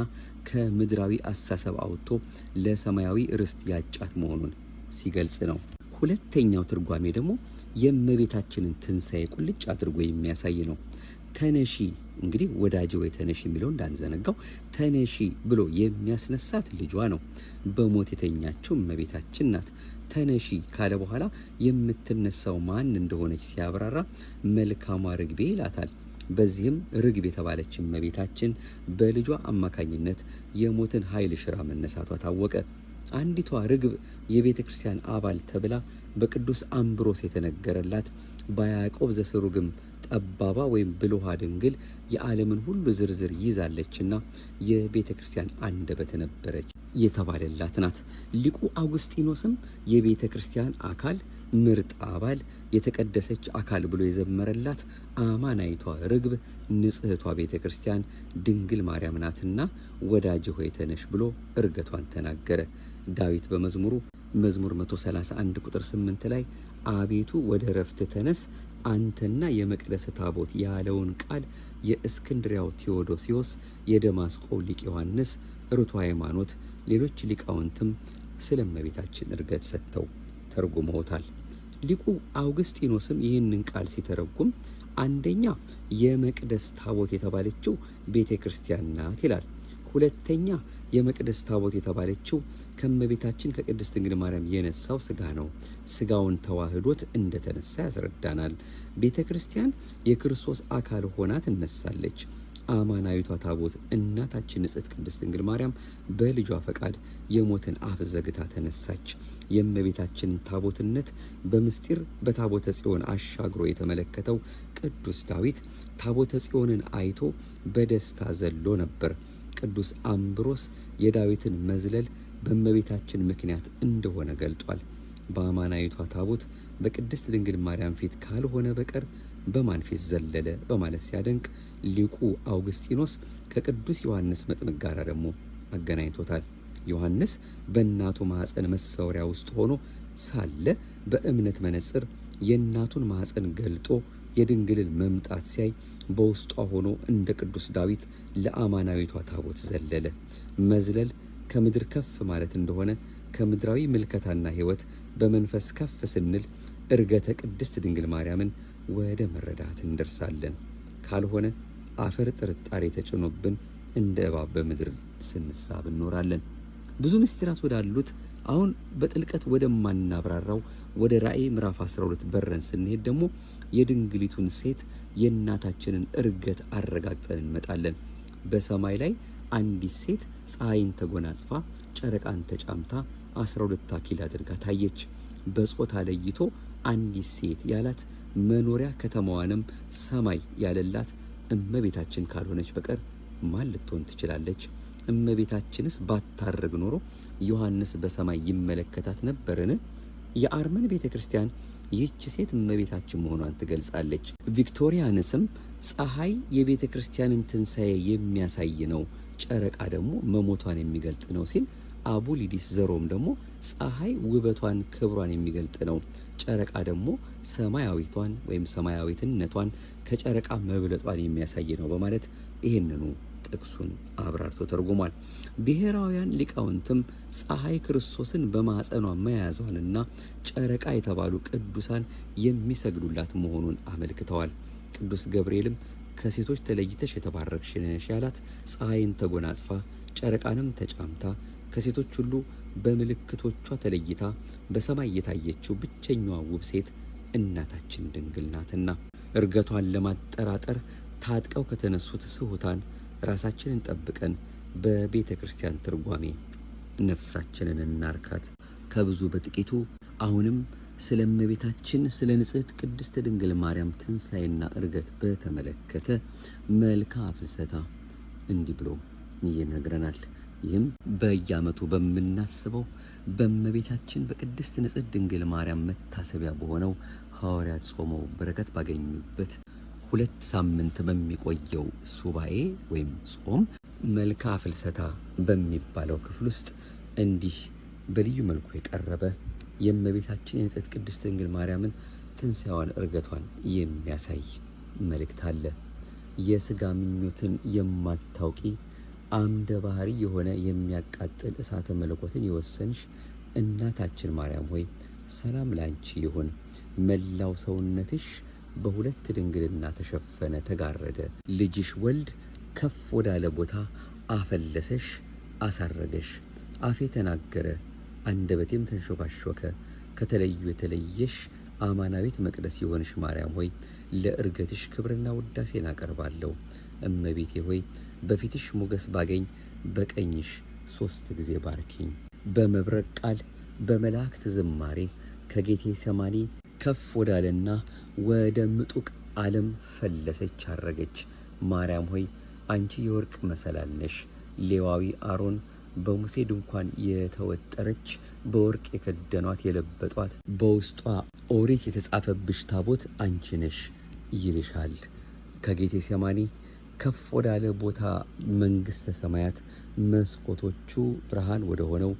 ከምድራዊ አሳሰብ አውጥቶ ለሰማያዊ ርስት ያጫት መሆኑን ሲገልጽ ነው። ሁለተኛው ትርጓሜ ደግሞ የእመቤታችንን ትንሣኤ ቁልጭ አድርጎ የሚያሳይ ነው። ተነሺ እንግዲህ ወዳጄ ወይ ተነሺ የሚለው እንዳንዘነጋው ተነሺ ብሎ የሚያስነሳት ልጇ ነው። በሞት የተኛችው እመቤታችን ናት። ተነሺ ካለ በኋላ የምትነሳው ማን እንደሆነች ሲያብራራ መልካሟ ርግቤ ይላታል። በዚህም ርግብ የተባለች እመቤታችን በልጇ አማካኝነት የሞትን ኃይል ሽራ መነሳቷ ታወቀ። አንዲቷ ርግብ የቤተ ክርስቲያን አባል ተብላ በቅዱስ አምብሮስ የተነገረላት በያዕቆብ ዘስሩግም ጠባባ ወይም ብልሃ ድንግል የዓለምን ሁሉ ዝርዝር ይዛለችና የቤተ ክርስቲያን አንደበት ነበረች የተባለላት ናት። ሊቁ አውግስጢኖስም የቤተ ክርስቲያን አካል ምርጥ አባል የተቀደሰች አካል ብሎ የዘመረላት አማናይቷ ርግብ ንጽሕቷ ቤተ ክርስቲያን ድንግል ማርያም ናትና ወዳጄ ሆይ ተነሽ ብሎ እርገቷን ተናገረ። ዳዊት በመዝሙሩ መዝሙር 131 ቁጥር 8 ላይ አቤቱ ወደ ረፍት ተነስ አንተና የመቅደስ ታቦት ያለውን ቃል የእስክንድሪያው ቴዎዶሲዮስ፣ የደማስቆ ሊቅ ዮሐንስ፣ ርቱ ሃይማኖት፣ ሌሎች ሊቃውንትም ስለ እመቤታችን እርገት ሰጥተው ተርጉመውታል። ሊቁ አውግስጢኖስም ይህንን ቃል ሲተረጉም አንደኛ የመቅደስ ታቦት የተባለችው ቤተ ክርስቲያን ናት ይላል። ሁለተኛ የመቅደስ ታቦት የተባለችው ከእመቤታችን ከቅድስት ድንግል ማርያም የነሳው ስጋ ነው። ስጋውን ተዋህዶት እንደተነሳ ያስረዳናል። ቤተ ክርስቲያን የክርስቶስ አካል ሆና ትነሳለች። አማናዊቷ ታቦት እናታችን ንጽሕት ቅድስት ድንግል ማርያም በልጇ ፈቃድ የሞትን አፍ ዘግታ ተነሳች። የእመቤታችንን ታቦትነት በምስጢር በታቦተ ጽዮን አሻግሮ የተመለከተው ቅዱስ ዳዊት ታቦተ ጽዮንን አይቶ በደስታ ዘሎ ነበር። ቅዱስ አምብሮስ የዳዊትን መዝለል በእመቤታችን ምክንያት እንደሆነ ገልጧል። በአማናዊቷ ታቦት በቅድስት ድንግል ማርያም ፊት ካልሆነ በቀር በማን ፊት ዘለለ በማለት ሲያደንቅ ሊቁ አውግስጢኖስ ከቅዱስ ዮሐንስ መጥምቅ ጋር ደግሞ አገናኝቶታል። ዮሐንስ በእናቱ ማኅፀን መሰወሪያ ውስጥ ሆኖ ሳለ በእምነት መነጽር የእናቱን ማኅፀን ገልጦ የድንግልን መምጣት ሲያይ በውስጧ ሆኖ እንደ ቅዱስ ዳዊት ለአማናዊቷ ታቦት ዘለለ። መዝለል ከምድር ከፍ ማለት እንደሆነ ከምድራዊ ምልከታና ሕይወት በመንፈስ ከፍ ስንል እርገተ ቅድስት ድንግል ማርያምን ወደ መረዳት እንደርሳለን። ካልሆነ አፈር ጥርጣሬ ተጭኖብን እንደ እባብ በምድር ስንሳብ እንኖራለን። ብዙ ምስጢራት ወዳሉት አሁን በጥልቀት ወደማናብራራው ወደ ራእይ ምዕራፍ 12 በረን ስንሄድ ደግሞ የድንግሊቱን ሴት የእናታችንን እርገት አረጋግጠን እንመጣለን። በሰማይ ላይ አንዲት ሴት ፀሐይን ተጎናጽፋ ጨረቃን ተጫምታ 12 አክሊል አድርጋ ታየች። በጾታ ለይቶ አንዲት ሴት ያላት መኖሪያ ከተማዋንም ሰማይ ያለላት እመቤታችን ካልሆነች በቀር ማን ልትሆን ትችላለች? እመቤታችንስ ባታርግ ኖሮ ዮሐንስ በሰማይ ይመለከታት ነበርን? የአርመን ቤተ ክርስቲያን ይህች ሴት እመቤታችን መሆኗን ትገልጻለች። ቪክቶሪያንስም ፀሐይ የቤተ ክርስቲያንን ትንሣኤ የሚያሳይ ነው፣ ጨረቃ ደግሞ መሞቷን የሚገልጥ ነው ሲል፣ አቡሊዲስ ዘሮም ደግሞ ፀሐይ ውበቷን ክብሯን የሚገልጥ ነው፣ ጨረቃ ደግሞ ሰማያዊቷን ወይም ሰማያዊትነቷን ከጨረቃ መብለጧን የሚያሳይ ነው በማለት ይህንኑ ጥቅሱን አብራርቶ ተርጉሟል። ብሔራውያን ሊቃውንትም ፀሐይ ክርስቶስን በማኅፀኗ መያዟንና ጨረቃ የተባሉ ቅዱሳን የሚሰግዱላት መሆኑን አመልክተዋል። ቅዱስ ገብርኤልም ከሴቶች ተለይተሽ የተባረክሽ ነሽ ያላት ፀሐይን ተጎናጽፋ ጨረቃንም ተጫምታ ከሴቶች ሁሉ በምልክቶቿ ተለይታ በሰማይ የታየችው ብቸኛዋ ውብ ሴት እናታችን ድንግል ናትና እርገቷን ለማጠራጠር ታጥቀው ከተነሱት ስሁታን ራሳችንን ጠብቀን በቤተ ክርስቲያን ትርጓሜ ነፍሳችንን እናርካት። ከብዙ በጥቂቱ አሁንም ስለ እመቤታችን ስለ ንጽሕት ቅድስት ድንግል ማርያም ትንሣኤና እርገት በተመለከተ መልክአ ፍልሰታ እንዲህ ብሎ ይነግረናል። ይህም በየዓመቱ በምናስበው በእመቤታችን በቅድስት ንጽሕት ድንግል ማርያም መታሰቢያ በሆነው ሐዋርያት ጾመው በረከት ባገኙበት 2 ሳምንት በሚቆየው ሱባኤ ወይም ጾም መልክአ ፍልሰታ በሚባለው ክፍል ውስጥ እንዲህ በልዩ መልኩ የቀረበ የእመቤታችን የንጽሕት ቅድስት ድንግል ማርያምን ትንሣኤዋን እርገቷን የሚያሳይ መልእክት አለ። የሥጋ ምኞትን የማታውቂ አምደ ባህሪ የሆነ የሚያቃጥል እሳተ መለኮትን የወሰንሽ እናታችን ማርያም ሆይ ሰላም ላንቺ ይሁን። መላው ሰውነትሽ በሁለት ድንግልና ተሸፈነ፣ ተጋረደ። ልጅሽ ወልድ ከፍ ወዳለ ቦታ አፈለሰሽ፣ አሳረገሽ። አፌ ተናገረ፣ አንደበቴም ተንሾካሾከ። ከተለዩ የተለየሽ አማናዊት መቅደስ የሆንሽ ማርያም ሆይ ለእርገትሽ ክብርና ውዳሴን አቀርባለሁ። እመቤቴ ሆይ በፊትሽ ሞገስ ባገኝ በቀኝሽ 3 ጊዜ ባርኪኝ። በመብረቅ ቃል በመላእክት ዝማሬ ከጌቴ ሰማኒ ከፍ ወዳለና ወደ ምጡቅ ዓለም ፈለሰች፣ አረገች። ማርያም ሆይ አንቺ የወርቅ መሰላል ነሽ። ሌዋዊ አሮን በሙሴ ድንኳን የተወጠረች በወርቅ የከደኗት የለበጧት በውስጧ ኦሪት የተጻፈብሽ ታቦት አንቺ ነሽ ይልሻል። ከጌቴ ሰማኒ ከፍ ወዳለ ቦታ መንግሥተ ሰማያት መስኮቶቹ ብርሃን ወደ ሆነው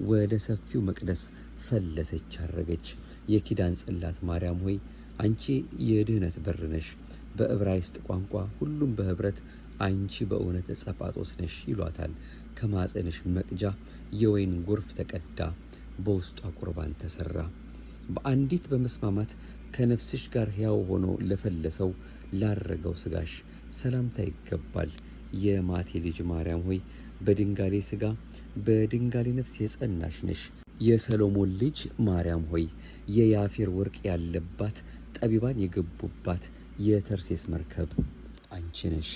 ወደ ሰፊው መቅደስ ፈለሰች፣ አረገች። የኪዳን ጽላት ማርያም ሆይ አንቺ የድኅነት በር ነሽ። በዕብራይስጥ ቋንቋ ሁሉም በኅብረት አንቺ በእውነት ዕፀ ጳጦስ ነሽ ይሏታል። ከማፀንሽ መቅጃ የወይን ጎርፍ ተቀዳ፣ በውስጧ ቁርባን ተሠራ። በአንዲት በመስማማት ከነፍስሽ ጋር ሕያው ሆኖ ለፈለሰው ላረገው ሥጋሽ ሰላምታ ይገባል። የማቴ ልጅ ማርያም ሆይ በድንጋሌ ሥጋ በድንጋሌ ነፍስ የጸናሽ ነሽ። የሰሎሞን ልጅ ማርያም ሆይ የያፌር ወርቅ ያለባት ጠቢባን የገቡባት የተርሴስ መርከብ አንቺ ነሽ።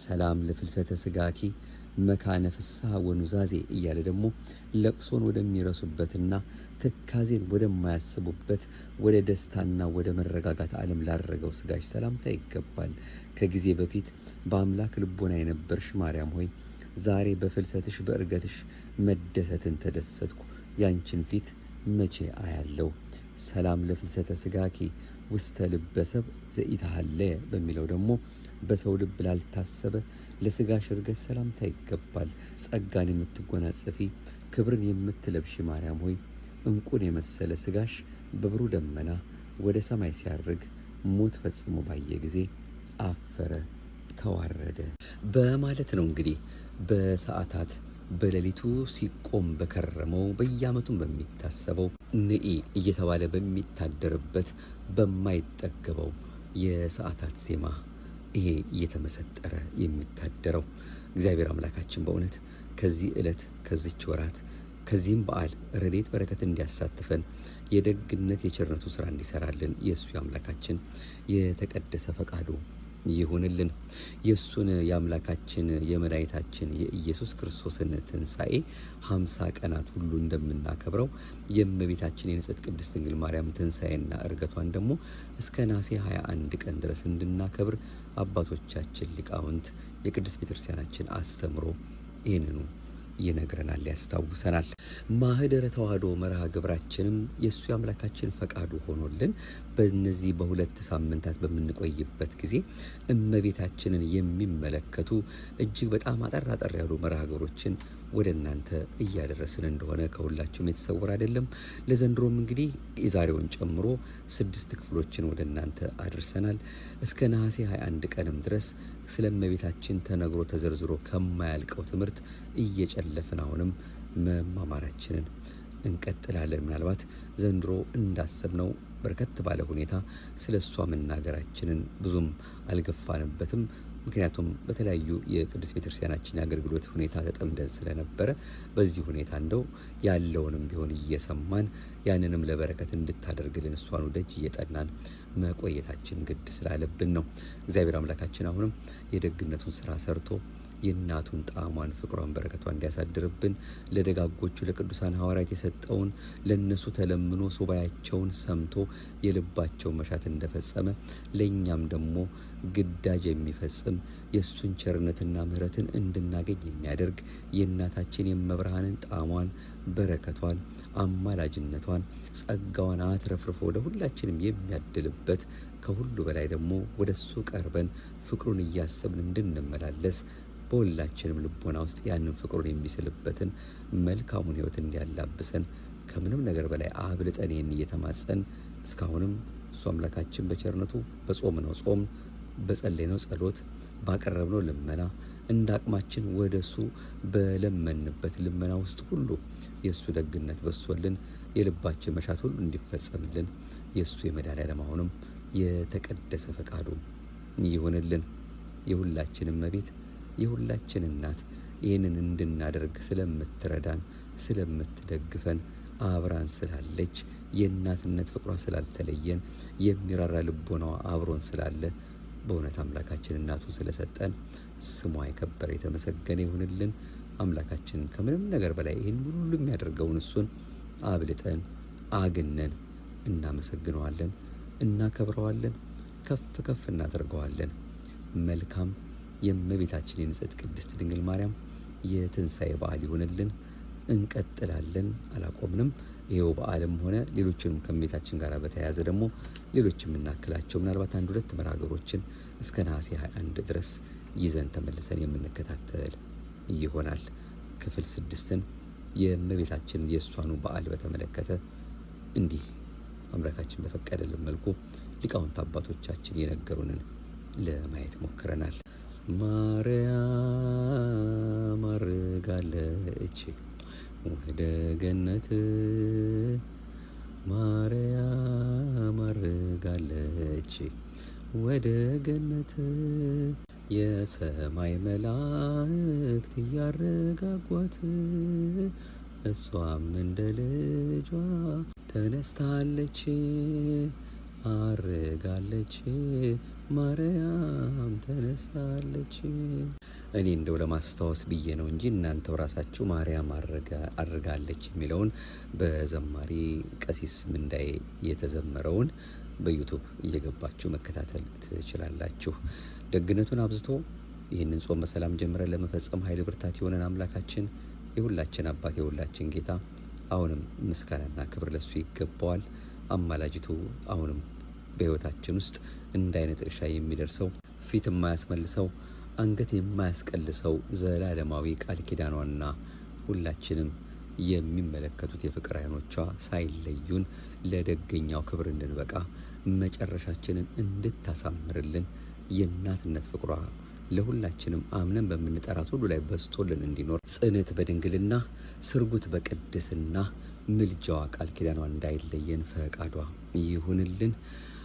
ሰላም ለፍልሰተ ሥጋኪ መካነ ፍስሐ ወኑዛዜ እያለ ደግሞ ለቅሶን ወደሚረሱበትና ትካዜን ወደማያስቡበት ወደ ደስታና ወደ መረጋጋት ዓለም ላረገው ሥጋሽ ሰላምታ ይገባል። ከጊዜ በፊት በአምላክ ልቦና የነበርሽ ማርያም ሆይ ዛሬ በፍልሰትሽ በእርገትሽ መደሰትን ተደሰትኩ። ያንቺን ፊት መቼ አያለው። ሰላም ለፍልሰተ ሥጋኪ ውስተ ልበሰብ ዘኢታሃለየ በሚለው ደግሞ በሰው ልብ ላልታሰበ ለሥጋሽ እርገት ሰላምታ ይገባል። ጸጋን የምትጎናጸፊ ክብርን የምትለብሺ ማርያም ሆይ ዕንቁን የመሰለ ሥጋሽ በብሩህ ደመና ወደ ሰማይ ሲያርግ ሞት ፈጽሞ ባየ ጊዜ አፈረ፣ ተዋረደ በማለት ነው። እንግዲህ በሰዓታት በሌሊቱ ሲቆም በከረመው በየዓመቱም በሚታሰበው ንኢ እየተባለ በሚታደርበት በማይጠገበው የሰዓታት ዜማ ይሄ እየተመሰጠረ የሚታደረው እግዚአብሔር አምላካችን በእውነት ከዚህ ዕለት ከዚች ወራት ከዚህም በዓል ረድኤት በረከት እንዲያሳትፈን የደግነት የቸርነቱ ስራ እንዲሰራልን የእሱ የአምላካችን የተቀደሰ ፈቃዱ ይሁንልን። የእሱን የአምላካችን የመድኃኒታችን የኢየሱስ ክርስቶስን ትንሣኤ 50 ቀናት ሁሉ እንደምናከብረው የእመቤታችን የንጽሕት ቅድስት ድንግል ማርያም ትንሣኤና እርገቷን ደግሞ እስከ ነሐሴ 21 ቀን ድረስ እንድናከብር አባቶቻችን ሊቃውንት የቅድስት ቤተክርስቲያናችን አስተምሮ ይህንኑ ይነግረናል፣ ያስታውሰናል። ማህደረ ተዋህዶ መርሃ ግብራችንም የእሱ የአምላካችን ፈቃዱ ሆኖልን በእነዚህ በሁለት ሳምንታት በምንቆይበት ጊዜ እመቤታችንን የሚመለከቱ እጅግ በጣም አጠር አጠር ያሉ መርሃ ግብሮችን ወደ እናንተ እያደረስን እንደሆነ ከሁላችሁም የተሰወረ አይደለም። ለዘንድሮም እንግዲህ የዛሬውን ጨምሮ 6 ክፍሎችን ወደ እናንተ አድርሰናል። እስከ ነሐሴ 21 ቀንም ድረስ ስለ እመቤታችን ተነግሮ ተዘርዝሮ ከማያልቀው ትምህርት እየጨለፍን አሁንም መማማራችንን እንቀጥላለን። ምናልባት ዘንድሮ እንዳሰብነው በርከት ባለ ሁኔታ ስለ እሷ መናገራችንን ብዙም አልገፋንበትም። ምክንያቱም በተለያዩ የቅዱስ ቤተክርስቲያናችን የአገልግሎት ሁኔታ ተጠምደን ስለነበረ በዚህ ሁኔታ እንደው ያለውንም ቢሆን እየሰማን ያንንም ለበረከት እንድታደርግልን እሷኑ ደጅ እየጠናን መቆየታችን ግድ ስላለብን ነው። እግዚአብሔር አምላካችን አሁንም የደግነቱን ስራ ሰርቶ የእናቱን ጣዕሟን፣ ፍቅሯን፣ በረከቷን እንዲያሳድርብን ለደጋጎቹ ለቅዱሳን ሐዋርያት የሰጠውን ለነሱ ተለምኖ ሱባኤያቸውን ሰምቶ የልባቸውን መሻት እንደፈጸመ ለእኛም ደግሞ ግዳጅ የሚፈጽም የእሱን ቸርነትና ምሕረትን እንድናገኝ የሚያደርግ የእናታችን የመብርሃንን ጣዕሟን፣ በረከቷን፣ አማላጅነቷን፣ ጸጋዋን አትረፍርፎ ለሁላችንም የሚያድልበት ከሁሉ በላይ ደግሞ ወደ እሱ ቀርበን ፍቅሩን እያሰብን እንድንመላለስ በሁላችንም ልቦና ውስጥ ያንን ፍቅሩን የሚስልበትን መልካሙን ሕይወት እንዲያላብሰን ከምንም ነገር በላይ አብልጠን ይህን እየተማጸን እስካሁንም እሱ አምላካችን በቸርነቱ በጾምነው ጾም፣ በጸለይነው ጸሎት፣ ባቀረብነው ልመና እንደ አቅማችን ወደ እሱ በለመንበት ልመና ውስጥ ሁሉ የእሱ ደግነት በስቶልን የልባችን መሻት ሁሉ እንዲፈጸምልን የእሱ የመድኃኔዓለም አሁንም የተቀደሰ ፈቃዱ ይሆንልን። የሁላችንም እመቤት የሁላችን እናት ይህንን እንድናደርግ ስለምትረዳን ስለምትደግፈን አብራን ስላለች የእናትነት ፍቅሯ ስላልተለየን የሚራራ ልቦናዋ አብሮን ስላለ በእውነት አምላካችን እናቱ ስለሰጠን ስሟ የከበረ የተመሰገነ ይሁንልን። አምላካችን ከምንም ነገር በላይ ይህን ሁሉ የሚያደርገውን እሱን አብልጠን አግነን እናመሰግነዋለን፣ እናከብረዋለን፣ ከፍ ከፍ እናደርገዋለን። መልካም የእመቤታችን የንጽሕት ቅድስት ድንግል ማርያም የትንሣኤ በዓል ይሁንልን። እንቀጥላለን፣ አላቆምንም። ይኸው በዓልም ሆነ ሌሎችንም ከእመቤታችን ጋር በተያያዘ ደግሞ ሌሎች የምናክላቸው ምናልባት 1-2 መርሃ ግብሮችን እስከ ነሐሴ 21 ድረስ ይዘን ተመልሰን የምንከታተል ይሆናል። ክፍል 6ን የእመቤታችን የእሷኑ በዓል በተመለከተ እንዲህ አምላካችን በፈቀደልን መልኩ ሊቃውንት አባቶቻችን የነገሩንን ለማየት ሞክረናል። ማርያም አርጋለች ወደ ገነት፣ ማርያም አርጋለች ወደ ገነት፣ የሰማይ መላእክት እያረጋጓት፣ እሷም እንደ ልጇ ተነስታለች አርጋለች፣ ማርያም ተነስታለች። እኔ እንደው ለማስታወስ ብዬ ነው እንጂ እናንተው ራሳችሁ ማርያም አርጋለች የሚለውን በዘማሪ ቀሲስ ምንዳዬ የተዘመረውን በዩቱብ እየገባችሁ መከታተል ትችላላችሁ። ደግነቱን አብዝቶ ይህንን ጾም በሰላም ጀምረን ለመፈጸም ኃይል ብርታት የሆነን አምላካችን የሁላችን አባት የሁላችን ጌታ አሁንም ምስጋናና ክብር ለሱ ይገባዋል። አማላጅቱ አሁንም በሕይወታችን ውስጥ እንደ አይነት እርሻ የሚደርሰው ፊት የማያስመልሰው አንገት የማያስቀልሰው ዘላለማዊ ቃል ኪዳኗና ሁላችንም የሚመለከቱት የፍቅር አይኖቿ ሳይለዩን ለደገኛው ክብር እንድንበቃ መጨረሻችንን እንድታሳምርልን የእናትነት ፍቅሯ ለሁላችንም አምነን በምንጠራት ሁሉ ላይ በስቶልን እንዲኖር ጽንት በድንግልና ስርጉት በቅድስና ምልጃዋ ቃል ኪዳኗ እንዳይለየን ፈቃዷ ይሁንልን።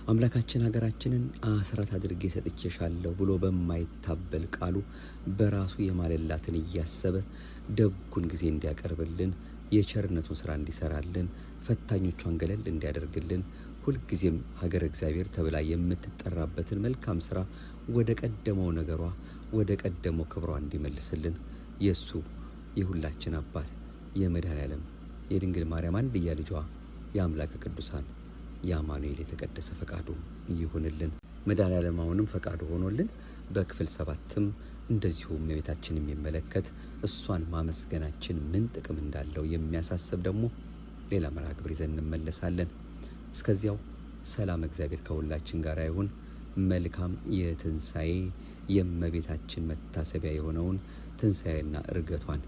አምላካችን ሀገራችንን አስራት አድርጌ ሰጥቼሻለሁ ብሎ በማይታበል ቃሉ በራሱ የማለላትን እያሰበ ደጉን ጊዜ እንዲያቀርብልን የቸርነቱን ስራ እንዲሰራልን ፈታኞቿን ገለል እንዲያደርግልን ሁልጊዜም ሀገር እግዚአብሔር ተብላ የምትጠራበትን መልካም ስራ ወደ ቀደመው ነገሯ ወደ ቀደመው ክብሯ እንዲመልስልን የእሱ የሁላችን አባት የመድኃኔዓለም የድንግል ማርያም አንድያ ልጇ የአምላከ ቅዱሳን የአማኑኤል የተቀደሰ ፈቃዱ ይሁንልን። መድኃኔዓለም አሁንም ፈቃዱ ሆኖልን በክፍል 7ም እንደዚሁ እመቤታችን የሚመለከት እሷን ማመስገናችን ምን ጥቅም እንዳለው የሚያሳስብ ደግሞ ሌላ መርሃ ግብር ይዘን እንመለሳለን። እስከዚያው ሰላም እግዚአብሔር ከሁላችን ጋር ይሁን። መልካም የትንሣኤ የእመቤታችን መታሰቢያ የሆነውን ትንሣኤና ዕርገቷን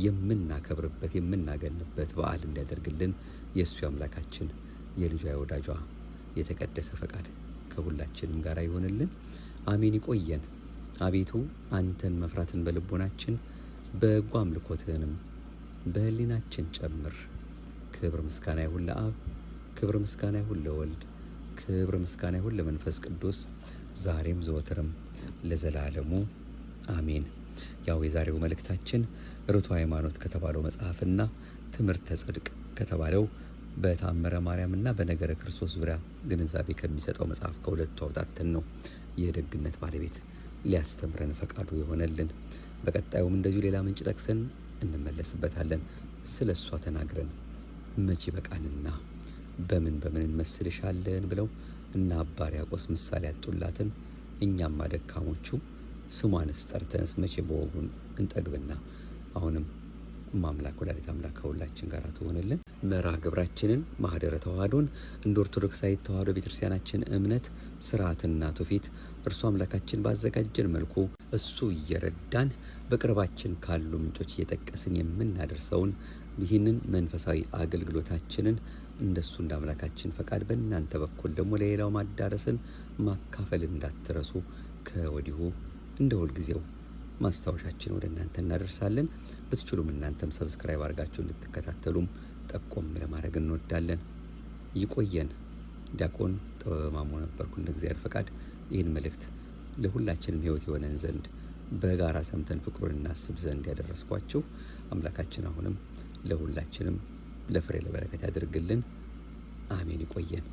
የምናከብርበት የምናገንበት በዓል እንዲያደርግልን የእሱ አምላካችን የልጇ የወዳጇ የተቀደሰ ፈቃድ ከሁላችንም ጋር ይሆንልን። አሜን። ይቆየን። አቤቱ አንተን መፍራትን በልቦናችን በጎ አምልኮትህንም በሕሊናችን ጨምር። ክብር ምስጋና ይሁን ለአብ፣ ክብር ምስጋና ይሁን ለወልድ፣ ክብር ምስጋና ይሁን ለመንፈስ ቅዱስ ዛሬም ዘወትርም ለዘላለሙ አሜን። ያው የዛሬው መልእክታችን ርቱዐ ሃይማኖት ከተባለው መጽሐፍና ትምህርተ ጽድቅ ከተባለው በተአምረ ማርያምና በነገረ ክርስቶስ ዙሪያ ግንዛቤ ከሚሰጠው መጽሐፍ ከሁለቱ አውጣተን ነው የደግነት ባለቤት ሊያስተምረን ፈቃዱ የሆነልን። በቀጣዩም እንደዚሁ ሌላ ምንጭ ጠቅሰን እንመለስበታለን። ስለ እሷ ተናግረን መቼ በቃንና በምን እንመስልሻለን ብለው እና አባ ሕርያቆስ ምሳሌ ያጡላትን እኛማ ደካሞቹ ስሟንስ ጠርተንስ መቼ በወጉን እንጠግብና አሁንም ማምላክ ወላዲተ አምላክ ከሁላችን ጋር ትሆንልን። መርሃ ግብራችንን ማህደረ ተዋህዶን እንደ ኦርቶዶክሳዊ ተዋህዶ ቤተክርስቲያናችን እምነት ስርዓትና ትውፊት እርሱ አምላካችን ባዘጋጀን መልኩ እሱ እየረዳን በቅርባችን ካሉ ምንጮች እየጠቀስን የምናደርሰውን ይህንን መንፈሳዊ አገልግሎታችንን እንደሱ እንደ አምላካችን ፈቃድ በእናንተ በኩል ደግሞ ለሌላው ማዳረስን ማካፈል እንዳትረሱ ከወዲሁ እንደ ሁልጊዜው ማስታወሻችን ወደ እናንተ እናደርሳለን። ብትችሉም እናንተም ሰብስክራይብ አድርጋችሁ እንድትከታተሉም ጠቆም ለማድረግ እንወዳለን። ይቆየን። ዲያቆን ጥበበ ማሞ ነበርኩ። እንደ እግዚአብሔር ፈቃድ ይህን መልእክት ለሁላችንም ሕይወት የሆነን ዘንድ በጋራ ሰምተን ፍቅሩን እናስብ ዘንድ ያደረስኳችሁ አምላካችን አሁንም ለሁላችንም ለፍሬ ለበረከት ያድርግልን። አሜን። ይቆየን።